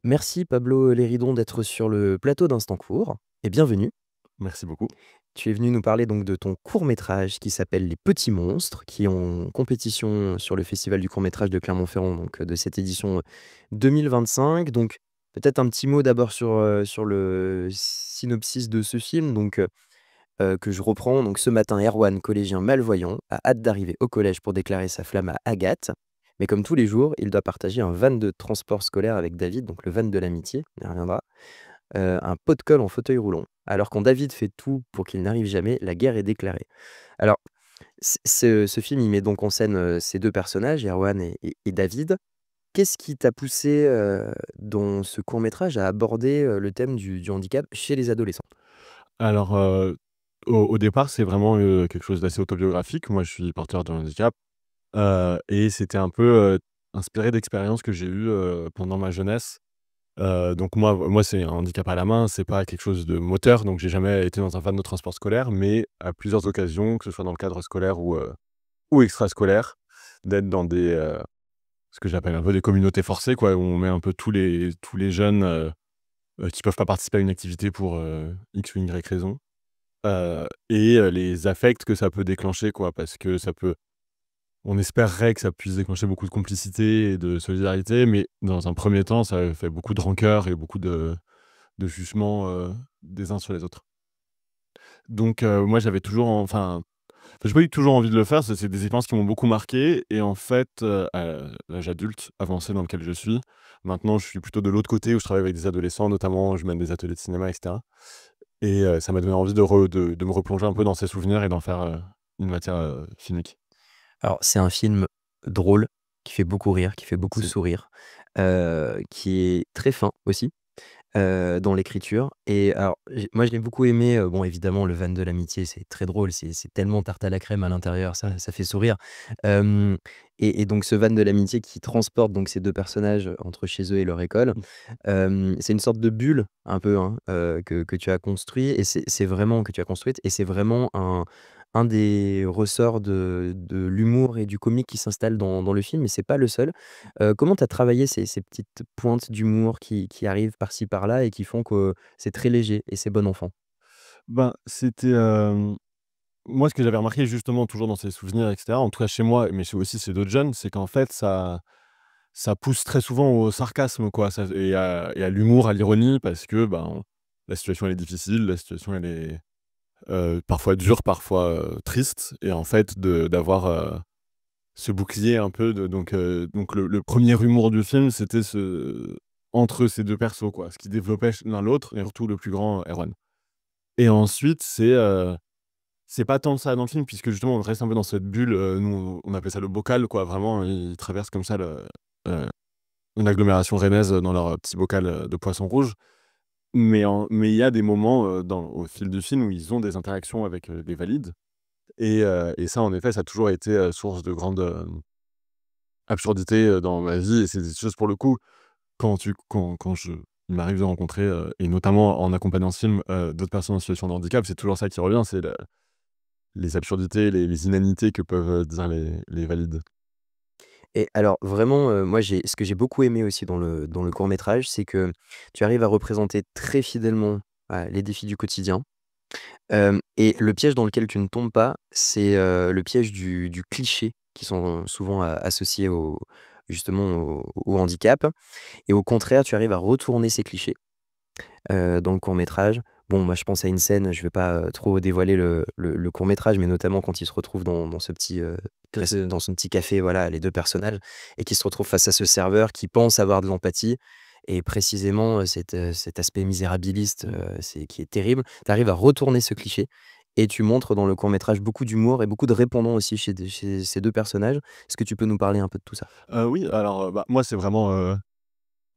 Merci Pablo Léridon d'être sur le plateau d'Instant Court et bienvenue. Merci beaucoup. Tu es venu nous parler donc de ton court-métrage qui s'appelle Les Petits Monstres, qui est en compétition sur le Festival du court-métrage de Clermont-Ferrand, donc de cette édition 2025. Donc peut-être un petit mot d'abord sur le synopsis de ce film, que je reprends. Donc ce matin, Erwan, collégien malvoyant, a hâte d'arriver au collège pour déclarer sa flamme à Agathe. Mais comme tous les jours, il doit partager un van de transport scolaire avec David, donc le van de l'amitié, on y reviendra, un pot de colle en fauteuil roulant. Alors quand David fait tout pour qu'il n'arrive jamais, la guerre est déclarée. Alors, ce film, il met donc en scène ces deux personnages, Erwan et David. Qu'est-ce qui t'a poussé dans ce court-métrage à aborder le thème du handicap chez les adolescents? Alors, au départ, c'est vraiment, quelque chose d'assez autobiographique. Moi, je suis porteur de handicap, et c'était un peu, inspiré d'expériences que j'ai eues, pendant ma jeunesse. Donc moi, c'est un handicap à la main, c'est pas quelque chose de moteur, donc j'ai jamais été dans un van de transport scolaire, mais à plusieurs occasions, que ce soit dans le cadre scolaire ou extrascolaire, d'être dans ce que j'appelle un peu des communautés forcées, quoi, où on met un peu tous les jeunes, qui peuvent pas participer à une activité pour, X ou Y raison. Les affects que ça peut déclencher, quoi, parce que ça peut on espérerait que ça puisse déclencher beaucoup de complicité et de solidarité, mais dans un premier temps, ça fait beaucoup de rancœur et beaucoup de jugements, des uns sur les autres. Donc moi, j'avais toujours j'ai pas eu toujours envie de le faire, c'est des expériences qui m'ont beaucoup marqué et en fait, à l'âge adulte avancé dans lequel je suis, maintenant je suis plutôt de l'autre côté où je travaille avec des adolescents, notamment je mène des ateliers de cinéma et cetera. Et ça m'a donné envie de me replonger un peu dans ces souvenirs et d'en faire, une matière, filmique. Alors, c'est un film drôle, qui fait beaucoup rire, qui fait beaucoup C'est sourire, qui est très fin aussi, dans l'écriture. Et alors moi je l'ai beaucoup aimé, bon évidemment le van de l'amitié c'est très drôle, c'est tellement tarte à la crème à l'intérieur, ça fait sourire. Hem et donc ce van de l'amitié qui transporte donc ces 2 personnages entre chez eux et leur école, mmh, c'est une sorte de bulle un peu, hein, que tu as construit et c'est vraiment que tu as construite et c'est vraiment un des ressorts de l'humour et du comique qui s'installe dans le film, mais c'est pas le seul. Comment tu as travaillé ces petites pointes d'humour qui arrivent par-ci par-là et qui font que c'est très léger et c'est bon enfant? ben, c'était, moi ce que j'avais remarqué justement toujours dans ces souvenirs et cetera, en tout cas chez moi, mais chez d'autres jeunes, c'est qu'en fait ça pousse très souvent au sarcasme, quoi, ça et à l'humour, à l'ironie parce que, ben, la situation elle est difficile, la situation elle est, parfois dure, parfois, triste et en fait d'avoir, ce bouclier un peu donc le 1er humour du film, c'était entre ces 2 persos, quoi, ce qui développait l'un l'autre et surtout le plus grand, Erwan. Et ensuite, c'est pas tant ça dans le film puisque justement on reste un peu dans cette bulle, nous on appelait ça le bocal, quoi, vraiment ils traversent comme ça heu, une agglomération rennaise, dans leur, petit bocal, de poisson rouge. Mais il y a des moments, au fil du film où ils ont des interactions avec, les valides et ça en effet, ça a toujours été, source de grande, absurdité, dans ma vie et c'est des choses pour le coup, quand il m'arrive de rencontrer, et notamment en accompagnant ce film, d'autres personnes en situation de handicap, c'est toujours ça qui revient, c'est les absurdités, les inanités que peuvent, dire les valides. Et alors vraiment, moi ce que j'ai beaucoup aimé aussi dans le court métrage, c'est que tu arrives à représenter très fidèlement, les défis du quotidien. Et le piège dans lequel tu ne tombes pas, c'est, le piège du cliché qui sont souvent associés au handicap et au contraire, tu arrives à retourner ces clichés, dans le court métrage. Bon, moi, je pense à une scène, je vais pas, trop dévoiler le court métrage, mais notamment quand ils se retrouvent dans ce petit, dans son petit café, voilà, les 2 personnages et qui se retrouvent face à ce serveur qui pense avoir de l'empathie et précisément, cet aspect misérabiliste, c'est qui est terrible. Tu arrives à retourner ce cliché et tu montres dans le court métrage beaucoup d'humour et beaucoup de répondants aussi chez ces 2 personnages. Est-ce que tu peux nous parler un peu de tout ça? Oui, alors, bah, moi c'est vraiment,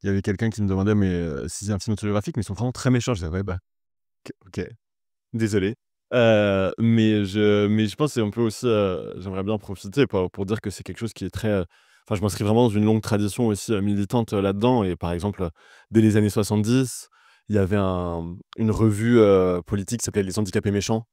il y avait quelqu'un qui me demandait: «Mais, si c'est un film autobiographique?» mais ils sont vraiment très méchants. Je disais: «Ouais, bah, OK, désolé». Mais je pense que c'est un peu aussi, j'aimerais bien profiter pour dire que c'est quelque chose qui est très, je m'inscris vraiment dans une longue tradition aussi, militante, là-dedans et par exemple, dès les années 70, il y avait une revue, politique qui s'appelait Les Handicapés Méchants,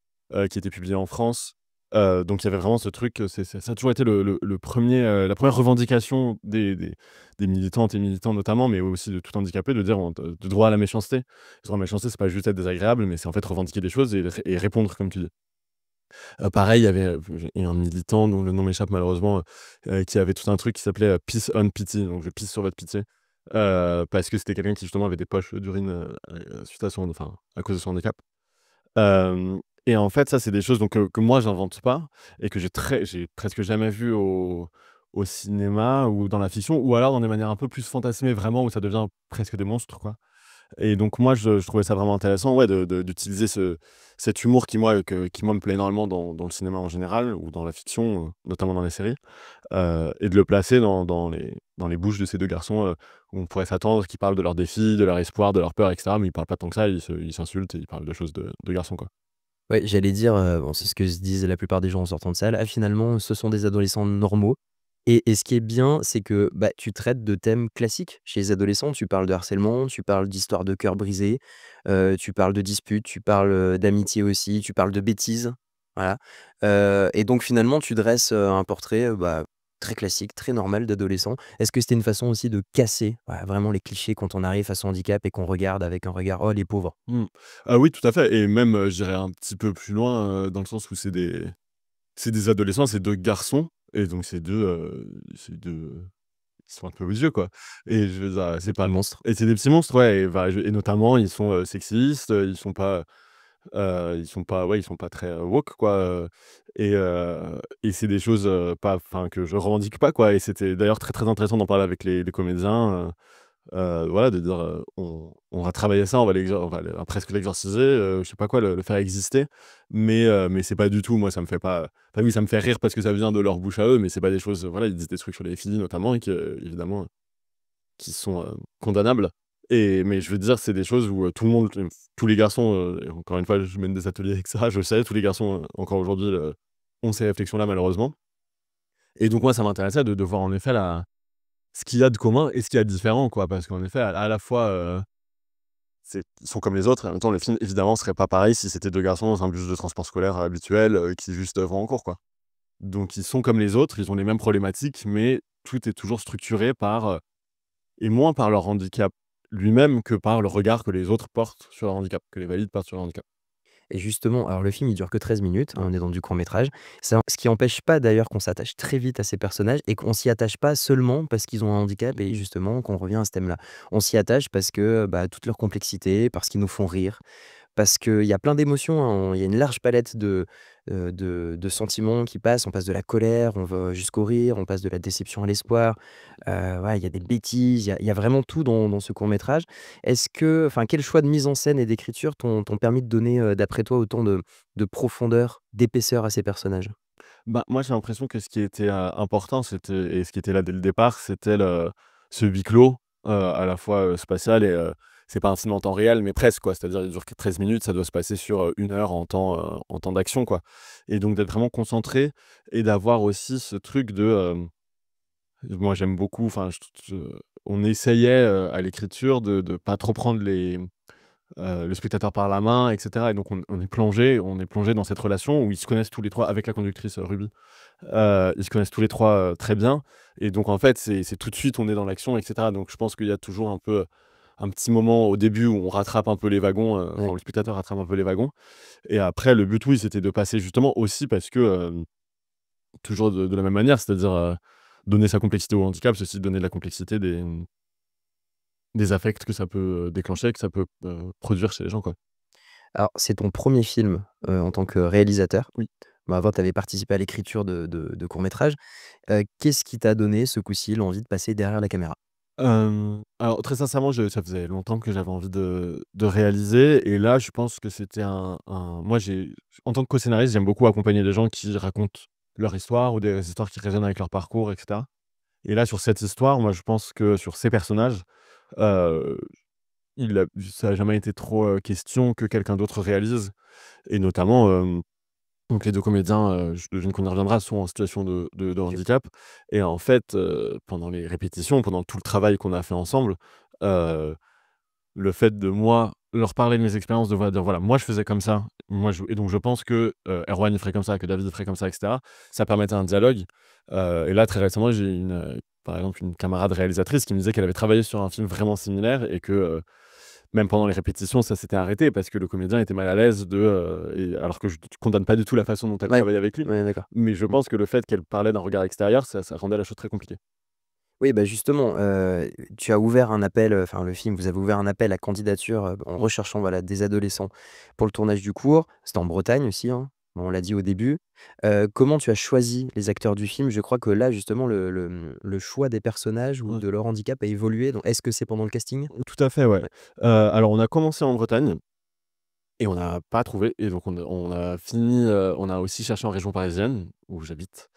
qui était publiée en France, Donc il y avait vraiment ce truc, ça a toujours été le 1er, la première revendication des militantes et militants notamment, mais aussi de tout handicapé, de dire on de droit à la méchanceté. Le droit à la méchanceté, c'est pas juste être désagréable, mais c'est en fait revendiquer des choses et répondre comme tu dis. Pareil, il y avait, un militant dont le nom m'échappe malheureusement, qui avait tout un truc qui s'appelait, Piss on Pity, donc je pisse sur votre pitié, parce que c'était quelqu'un qui justement avait des poches d'urine, suite à à cause de son handicap. Hem et en fait, ça, c'est des choses donc que moi, j'invente pas et que j'ai presque jamais vu au cinéma ou dans la fiction ou alors dans des manières un peu plus fantasmées vraiment où ça devient presque des monstres, quoi. Et donc moi, je trouvais ça vraiment intéressant, ouais, d'utiliser cet humour qui moi me plaît énormément dans le cinéma en général ou dans la fiction, notamment dans les séries, et de le placer dans les bouches de ces 2 garçons, où on pourrait s'attendre qu'ils parlent de leurs défis, de leur espoir, de leur peur et cetera, mais ils parlent pas tant que ça, ils s'insultent et ils parlent de choses de garçons, quoi. Ouais, j'allais dire, bon, c'est ce que se disent la plupart des gens en sortant de salle: «Ah finalement, ce sont des adolescents normaux». Et ce qui est bien, c'est que, bah, tu traites de thèmes classiques chez les adolescents. Tu parles de harcèlement, tu parles d'histoires de cœur brisé, tu parles de disputes, tu parles, d'amitié aussi, tu parles de bêtises, voilà. Et donc finalement, tu dresses, un portrait, bah, très classique, très normal d'adolescent. Est-ce que c'était une façon aussi de casser, voilà, vraiment les clichés quand on arrive face au handicap et qu'on regarde avec un regard: «Oh les pauvres». Mmh. Ah oui, tout à fait et même, j'irais un petit peu plus loin, dans le sens où c'est des adolescents, c'est 2 garçons et donc c'est deux ils sont un peu aux yeux, quoi et je veux dire, Des c'est petits pas monstres. et c'est des petits monstres, ouais et bah, et notamment ils sont, sexistes, ils sont pas très, woke, quoi, et c'est des choses, pas que je revendique pas, quoi et c'était d'ailleurs très, très intéressant d'en parler avec les comédiens, voilà, de dire, on va travailler ça, on va presque l'exorciser, je sais pas quoi, le faire exister, mais c'est pas du tout moi, ça me fait pas enfin oui, ça me fait rire parce que ça vient de leur bouche à eux, mais c'est pas des choses, voilà, ils disent des trucs sur les filles notamment et que évidemment, qui sont, condamnables mais je veux dire, c'est des choses où, tout le monde, tous les garçons, et encore une fois, je mène des ateliers avec ça, je le sais, tous les garçons, encore aujourd'hui, ont ces réflexions-là malheureusement et donc moi, ça m'intéressait de voir en effet la ce qu'il y a de commun et ce qu'il y a de différent, quoi. Parce qu'en effet, à la fois, ils sont comme les autres et en même temps, le film, évidemment, serait pas pareil si c'était 2 garçons dans un bus de transport scolaire habituel, qui juste, vont en cours, quoi. Donc ils sont comme les autres, ils ont les mêmes problématiques, mais tout est toujours structuré par, et moins par leur handicap lui-même que par le regard que les autres portent sur leur handicap, que les valides portent sur leur handicap. Et justement, alors le film, il dure que 13 minutes, hein, Ouais. on est dans du court métrage. Ça ce qui empêche pas d'ailleurs qu'on s'attache très vite à ces personnages et qu'on s'y attache pas seulement parce qu'ils ont un handicap et justement qu'on revient à ce thème-là. On s'y attache parce que, bah, toute leur complexité, parce qu'ils nous font rire, parce qu'il y a plein d'émotions, hein, il y a une large palette de sentiments qui passent. On passe de la colère, on va jusqu'au rire, on passe de la déception à l'espoir. Ouais, il y a des bêtises, il y a vraiment tout dans ce court métrage. Quel choix de mise en scène et d'écriture t'ont permis de donner, d'après toi, autant de profondeur, d'épaisseur à ces personnages? Bah, moi, j'ai l'impression que ce qui était, important, c'était et ce qui était là dès le départ, c'était ce huis clos, à la fois, spatial et c'est pas un film en temps réel, mais presque, quoi. C'est-à-dire, il dure que 13 minutes, ça doit se passer sur, 1 heure en temps d'action, quoi et donc d'être vraiment concentré et d'avoir aussi ce truc moi, j'aime beaucoup, on essayait, à l'écriture de pas trop prendre le spectateur par la main et cetera et donc on est plongé dans cette relation où ils se connaissent tous les 3 avec la conductrice, Ruby. Ils se connaissent tous les 3 très bien et donc en fait, c'est tout de suite, on est dans l'action et cetera. Donc je pense qu'il y a toujours un petit moment au début où on rattrape un peu les wagons, Ouais. le spectateur rattrape un peu les wagons et après le but, oui, c'était de passer justement aussi parce que, toujours de la même manière, c'est-à-dire, donner sa complexité au handicap, c'est aussi donner de la complexité des affects que ça peut, déclencher, que ça peut, produire chez les gens, quoi. Alors, c'est ton premier film, en tant que réalisateur. Oui. Bah, avant, tu avais participé à l'écriture de courts-métrages. Qu'est-ce qui t'a donné, ce coup-ci, l'envie de passer derrière la caméra? Alors très sincèrement, ça faisait longtemps que j'avais envie de réaliser et là, je pense que c'était moi j'ai en tant que co-scénariste, j'aime beaucoup accompagner des gens qui racontent leur histoire ou des histoires qui résonnent avec leur parcours et cetera et là, sur cette histoire, moi, je pense que sur ces personnages, heu, ça a jamais été trop, question que quelqu'un d'autre réalise et notamment, donc les 2 comédiens, je devine qu'on y reviendra, sont en situation de handicap et en fait, pendant les répétitions, pendant tout le travail qu'on a fait ensemble, heu, le fait de moi leur parler de mes expériences, de dire: «Voilà, moi je faisais comme ça, moi je» et donc je pense que, Erwan il ferait comme ça, que David il ferait comme ça et cetera. Ça permettait un dialogue, et là très récemment j'ai une, par exemple une camarade réalisatrice qui me disait qu'elle avait travaillé sur un film vraiment similaire et que, même pendant les répétitions ça s'était arrêté parce que le comédien était mal à l'aise et alors que je condamne pas du tout la façon dont elle Ouais, travaillait avec lui, ouais, d'accord. mais je Mmh. pense que le fait qu'elle parlait d'un regard extérieur, ça rendait la chose très compliquée. Oui, bah, justement, tu as ouvert un appel, enfin le film, vous avez ouvert un appel à candidature, en Mmh. recherchant, voilà, des adolescents pour le tournage du court. C'était en Bretagne aussi, hein, bon, on l'a dit au début. Comment tu as choisi les acteurs du film? Je crois que là, justement, le choix des personnages ou Ouais. de leur handicap a évolué, donc est-ce que c'est pendant le casting? Tout à fait, ouais. Ouais. Alors on a commencé en Bretagne et on n'a pas trouvé et donc on a fini, on a aussi cherché en région parisienne où j'habite,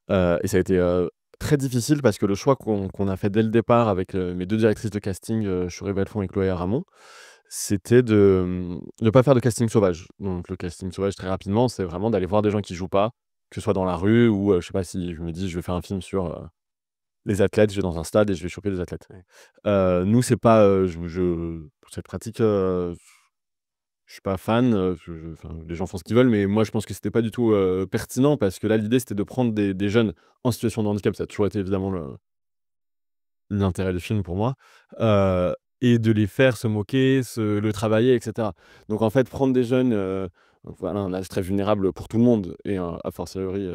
et ça a été, très difficile parce que le choix qu'on a fait dès le départ avec, mes 2 directrices de casting, Shuré Belfond et Chloé Aramon, c'était de pas faire de casting sauvage. Donc le casting sauvage très rapidement, c'est vraiment d'aller voir des gens qui jouent pas, que ce soit dans la rue ou, je sais pas si je me dis: «Je vais faire un film sur, les athlètes», je vais dans un stade et je vais choper des athlètes. Ouais. Nous c'est pas, je pour cette pratique, je suis pas fan, enfin, les gens font ce qu'ils veulent, mais moi je pense que c'était pas du tout, pertinent parce que là l'idée c'était de prendre des jeunes en situation de handicap, ça a toujours été évidemment l'intérêt du film pour moi, heu et de les faire se moquer, le travailler et cetera. Donc en fait prendre des jeunes, voilà, un âge très vulnérable pour tout le monde et a fortiori,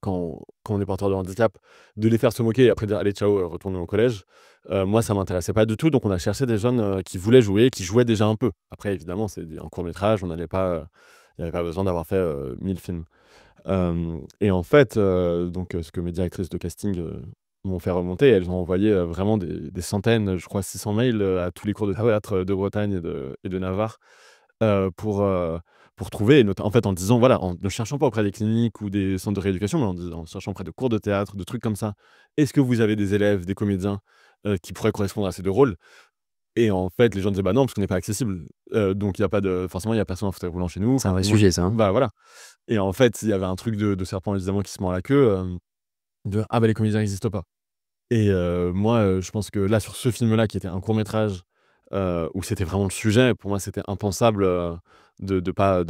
quand on est porteur de handicap, de les faire se moquer et après dire: «Allez ciao, retournez au collège», moi ça m'intéressait pas du tout, donc on a cherché des jeunes, qui voulaient jouer, qui jouaient déjà un peu. Après évidemment c'est un court métrage, on n'allait pas, il y avait pas besoin d'avoir fait, 1000 films. Et en fait, donc ce que mes directrices de casting, m'ont fait remonter, elles ont envoyé, vraiment des centaines, je crois 600 mails, à tous les cours de Ah ouais. théâtre de Bretagne et de Navarre, heu, pour, heu, pour trouver et en fait, en disant voilà, en ne cherchant pas auprès des cliniques ou des centres de rééducation, mais en cherchant auprès de cours de théâtre, de trucs comme ça. Est-ce que vous avez des élèves, des comédiens, qui pourraient correspondre à ces 2 rôles? Et en fait, les gens disaient: «Bah non, parce qu'on n'est pas accessible, donc il y a pas de forcément, il y a personne en fauteuil roulant chez nous». C'est un Enfin, vrai moi sujet ça, hein? bah voilà. Et en fait, il y avait un truc de serpent évidemment qui se mord la queue, de: «Ah bah les comédiens n'existent pas». Et moi, je pense que là, sur ce film-là, qui était un court métrage, où c'était vraiment le sujet, pour moi, c'était impensable, de pas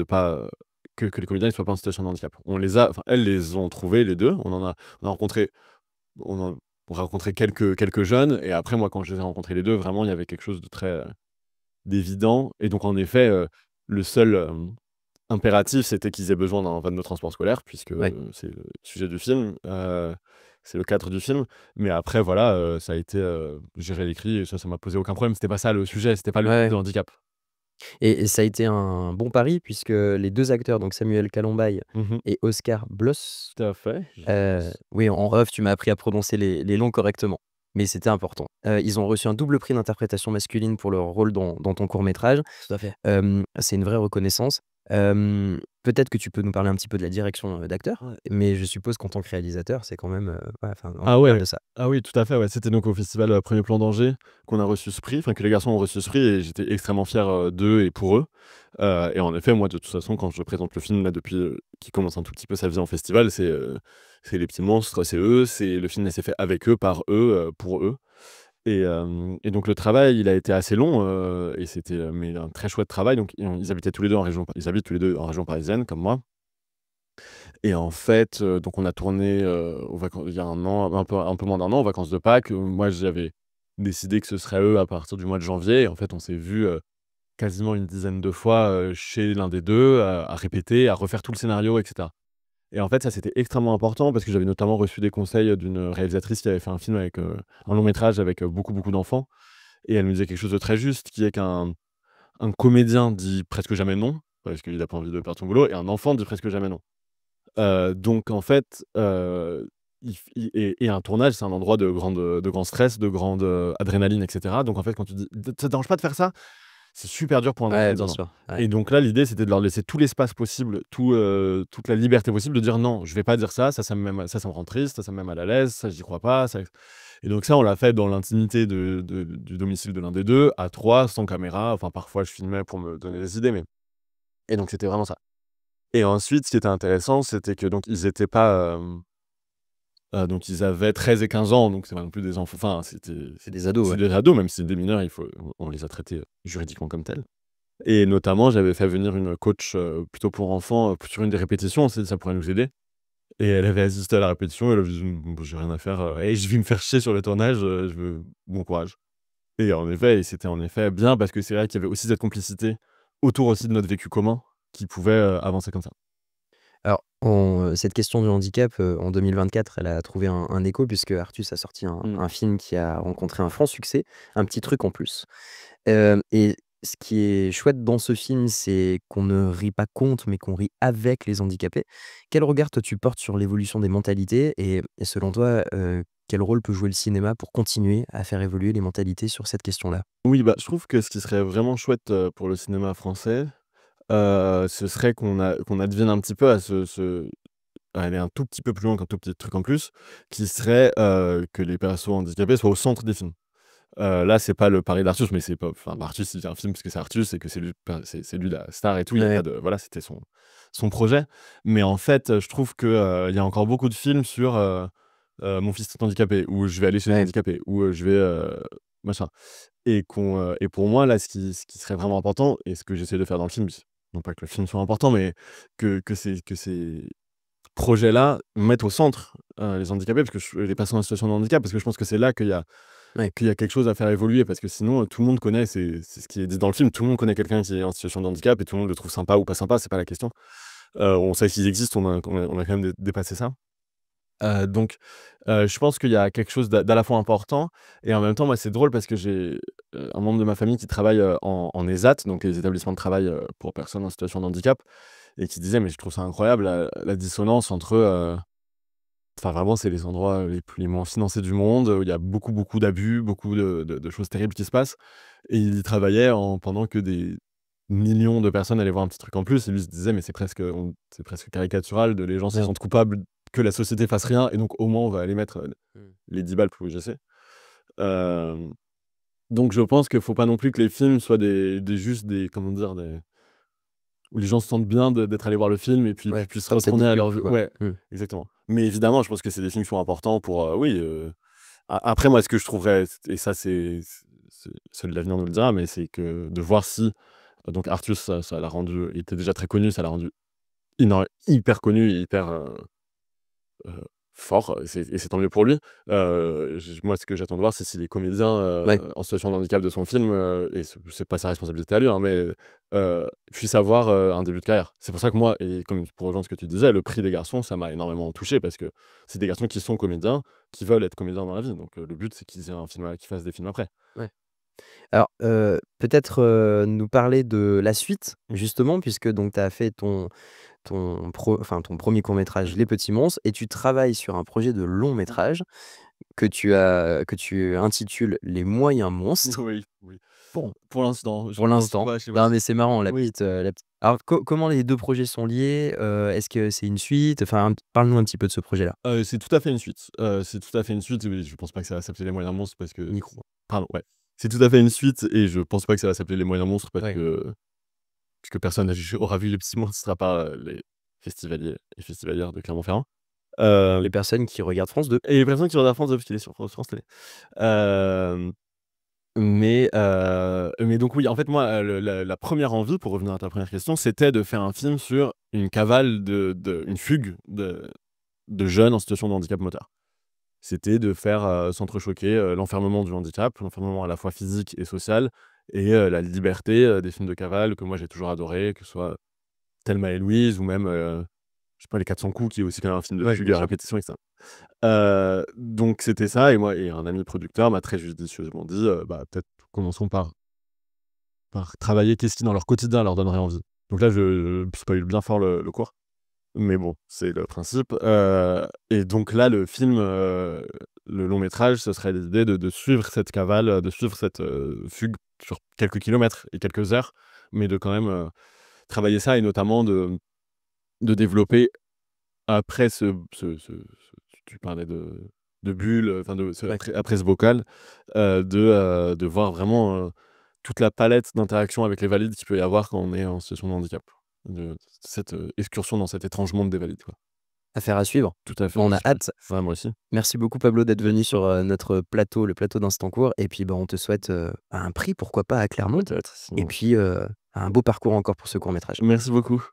que les comédiens ne soient pas en situation de handicap. Enfin, elles les ont trouvés les 2. On a rencontré on a rencontré quelques jeunes et après moi, quand je les ai rencontrés les 2, vraiment, il y avait quelque chose de très, d'évident et donc en effet, le seul, impératif, c'était qu'ils aient besoin d'un van de transport scolaire puisque, Ouais. c'est le sujet du film, c'est le cadre du film. Mais après voilà, ça a été, gérer l'écrit et ça m'a posé aucun problème. C'était pas ça le sujet, c'était pas le Ouais, type ouais. de handicap. Et ça a été un bon pari puisque les 2 acteurs, donc Samuel Kalombaï Mmh. et Oscar Bloss, Tout à fait. oui, en off, tu m'as appris à prononcer les noms correctement, mais c'était important. Ils ont reçu un double prix d'interprétation masculine pour leur rôle dans ton court métrage. Tout à fait. C'est une vraie reconnaissance. Peut-être que tu peux nous parler un petit peu de la direction, d'acteur, Ouais. mais je suppose qu'en tant que réalisateur, c'est quand même, ouais, enfin, on Ah parle ouais. de ça. Ah oui, tout à fait, ouais. C'était donc au festival, 1er plan d'Angers qu'on a reçu ce prix, enfin que les garçons ont reçu ce prix et j'étais extrêmement fier, d'eux et pour eux. Et en effet, moi, de toute façon, quand je présente le film là depuis, qu'il commence un tout petit peu sa vie en festival, c'est Les Petits Monstres, c'est eux, c'est le film s'est fait avec eux, par eux, pour eux. Et donc le travail, il a été assez long, et c'était, mais un très chouette travail. Donc ils habitaient tous les 2 en région ils habitent tous les 2 en région parisienne comme moi. Et en fait, donc on a tourné, aux vacan il y a un an, un peu moins d'1 an, aux vacances de Pâques. Moi, j'avais décidé que ce serait eux à partir du mois de janvier et en fait, on s'est vus, quasiment une dizaine de fois, chez l'un des 2, à répéter, à refaire tout le scénario et cetera. Et en fait, ça, c'était extrêmement important parce que j'avais notamment reçu des conseils, d'une réalisatrice qui avait fait un film avec, un long métrage avec, beaucoup, beaucoup d'enfants et elle me disait quelque chose de très juste qui est qu'un comédien dit presque jamais non, parce qu'il a pas envie de perdre son boulot et un enfant dit presque jamais non. Donc en fait, il f i et un tournage, c'est un endroit de grand stress, de grande, adrénaline et cetera. Donc en fait, quand tu dis: «Ça te dérange pas de faire ça?» C'est super dur pour un enfant Ouais, de dire bien non. sûr, ouais. Et donc là, l'idée, c'était de leur laisser tout l'espace possible, toute la liberté possible de dire: «Non, je vais pas dire ça, ça me rend triste, ça me met mal à l'aise, ça j'y crois pas, ça». Et donc ça, on l'a fait dans l'intimité du domicile de l'un des 2, à 3, sans caméra. Enfin, parfois, je filmais pour me donner des idées, mais et donc c'était vraiment ça. Et ensuite, ce qui était intéressant, c'était que donc ils étaient pas, Donc ils avaient 13 et 15 ans, donc c'est pas non plus des enfants, enfin C'est des ados, c'est ouais. des ados, même si c'est des mineurs, on les a traités, juridiquement comme tels. Et notamment, j'avais fait venir une coach, plutôt pour enfants, sur une des répétitions, ça pourrait nous aider. Et elle avait assisté à la répétition, et elle avait dit: «Bon, j'ai rien à faire, et je vais me faire chier sur le tournage, je veux bon courage». Et en effet, c'était en effet bien parce que c'est vrai qu'il y avait aussi cette complicité autour aussi de notre vécu commun qui pouvait, avancer comme ça. Alors, cette question du handicap, en 2024, elle a trouvé un écho puisque Artus a sorti un Mmh. un film qui a rencontré un franc succès, un petit truc en plus. Et ce qui est chouette dans ce film, c'est qu'on ne rit pas contre, mais qu'on rit avec les handicapés. Quel regard toi tu portes sur l'évolution des mentalités et selon toi, quel rôle peut jouer le cinéma pour continuer à faire évoluer les mentalités sur cette question-là? Oui, bah, je trouve que ce qui serait vraiment chouette, pour le cinéma français, ce serait qu'on advienne un petit peu à aller un tout petit peu plus loin qu'un tout petit truc en plus, qui serait, que les persos handicapés soient au centre des films. Là, c'est pas le pari d'Artus, mais c'est pas enfin, Artus, il fait un film parce que c'est Artus et que c'est lui la star et tout. Il y a pas Ouais, de voilà, c'était son projet. Mais en fait, je trouve que, il y a encore beaucoup de films sur, mon fils est handicapé, ou je vais aller chez les ouais, handicapés, ou, je vais, machin. Et pour moi, là, ce qui serait vraiment important, et ce que j'essaie de faire dans le film, non pas que le film soit important, mais que ces projets-là mettent au centre, les handicapés, parce que les personnes en situation de handicap, parce que je pense que c'est là ouais. qu'il y a quelque chose à faire évoluer, parce que sinon, tout le monde connaît, c'est ce qui est dit dans le film, tout le monde connaît quelqu'un qui est en situation de handicap et tout le monde le trouve sympa ou pas sympa, c'est pas la question. On sait qu'ils existent, on a quand même dépassé ça. Je pense qu'il y a quelque chose d'à la fois important, et en même temps, moi, c'est drôle parce que j'ai, un membre de ma famille qui travaille, en ESAT, donc les établissements de travail, pour personnes en situation de handicap, et qui disait: «Mais je trouve ça incroyable la dissonance entre, enfin, vraiment, c'est les endroits les moins financés du monde, où il y a beaucoup, beaucoup d'abus, beaucoup de choses terribles qui se passent». Et il y travaillait pendant que des millions de personnes allaient voir un petit truc en plus, et lui se disait: «Mais c'est presque caricatural les gens se Ouais. sentent coupables que la société fasse rien, et donc au moins on va aller mettre, Mmh. les 10 balles pour UGC». Hem, donc je pense qu'il faut pas non plus que les films soient des juste des comment dire? Où les gens se sentent bien d'être allés voir le film, et puis Ouais, puissent comme ça retourner à discute, leur vie, quoi. ouais, Mmh. exactement. Mais évidemment, je pense que c'est des films qui sont importants pour, oui, après moi, ce que je trouverais, et ça c'est seul l'avenir nous le dira, mais c'est que de voir si, donc Artus, ça l'a rendu, il était déjà très connu, ça l'a rendu hyper connu et hyper, heu, fort, et c'est tant mieux pour lui. Moi, ce que j'attends de voir, c'est si les comédiens, Ouais. en situation de handicap de son film, et c'est pas sa responsabilité à lui, hein, mais puissent avoir, un début de carrière. C'est pour ça que moi, et comme pour rejoindre ce que tu disais, le prix des garçons, ça m'a énormément touché, parce que c'est des garçons qui sont comédiens, qui veulent être comédiens dans la vie, donc le but, c'est qu'ils aient un film, qu'ils fassent des films après. Ouais. Alors, peut-être, nous parler de la suite, justement, puisque donc tu as fait ton premier court métrage Les Petits Monstres et tu travailles sur un projet de long métrage que tu intitules Les Moyens Monstres. Oui, oui. Bon, Pour l'instant, pour l'instant. je sais pas Non, si mais c'est marrant oui. la petite alors comment les 2 projets sont liés? Est-ce que c'est une suite? Enfin, parle-nous un petit peu de ce projet-là. C'est tout à fait une suite. C'est tout à fait une suite, oui, je pense pas que ça va s'appeler Les Moyens Monstres, parce que Micro. pardon, ouais. C'est tout à fait une suite, et je pense pas que ça va s'appeler Les Moyens Monstres, Ouais. puisque personne aura vu Les Petits Monstres à part, les festivaliers et festivalières de Clermont-Ferrand. Les Hem personnes qui regardent France 2. et les personnes qui regardent France 2, parce qu'il est sur France Télé. Hem, mais donc oui, en fait, moi, la 1re envie, pour revenir à ta première question, c'était de faire un film sur une cavale une fugue de jeunes en situation de handicap moteur. C'était de faire, s'entrechoquer, l'enfermement du handicap, l'enfermement à la fois physique et social, et la liberté, des films de cavale que moi j'ai toujours adoré, que ce soit Thelma et Louise, ou même, je sais pas, Les 400 coups, qui est aussi quand même un film de Ouais, fugue bien à sûr. répétition, et ça. Donc c'était ça, et un ami producteur m'a très judicieusement dit, «Bah, peut-être commençons par travailler qu'est-ce qui dans leur quotidien leur donnerait envie». Donc là, je spoil bien fort le cours. Mais bon, c'est le principe, et donc là, le long métrage, ce serait l'idée de suivre cette cavale, de suivre cette, fugue sur quelques kilomètres et quelques heures, mais de quand même, travailler ça, et notamment de développer après tu parlais de bulles, enfin Ouais. après ce bocal, de voir vraiment, toute la palette d'interactions avec les valides qu'il peut y avoir quand on est en situation de handicap. De cette, excursion dans cet étrange monde des valides, quoi. Affaire à suivre. Tout à fait, Bon, on a j'espère. hâte. Ouais, moi aussi. Merci beaucoup Pablo d'être venu sur, notre plateau, le plateau d'Instant Court et puis, bah, on te souhaite, un prix pourquoi pas à Clermont Peut-être, et sinon. puis, un beau parcours encore pour ce court métrage. Merci beaucoup.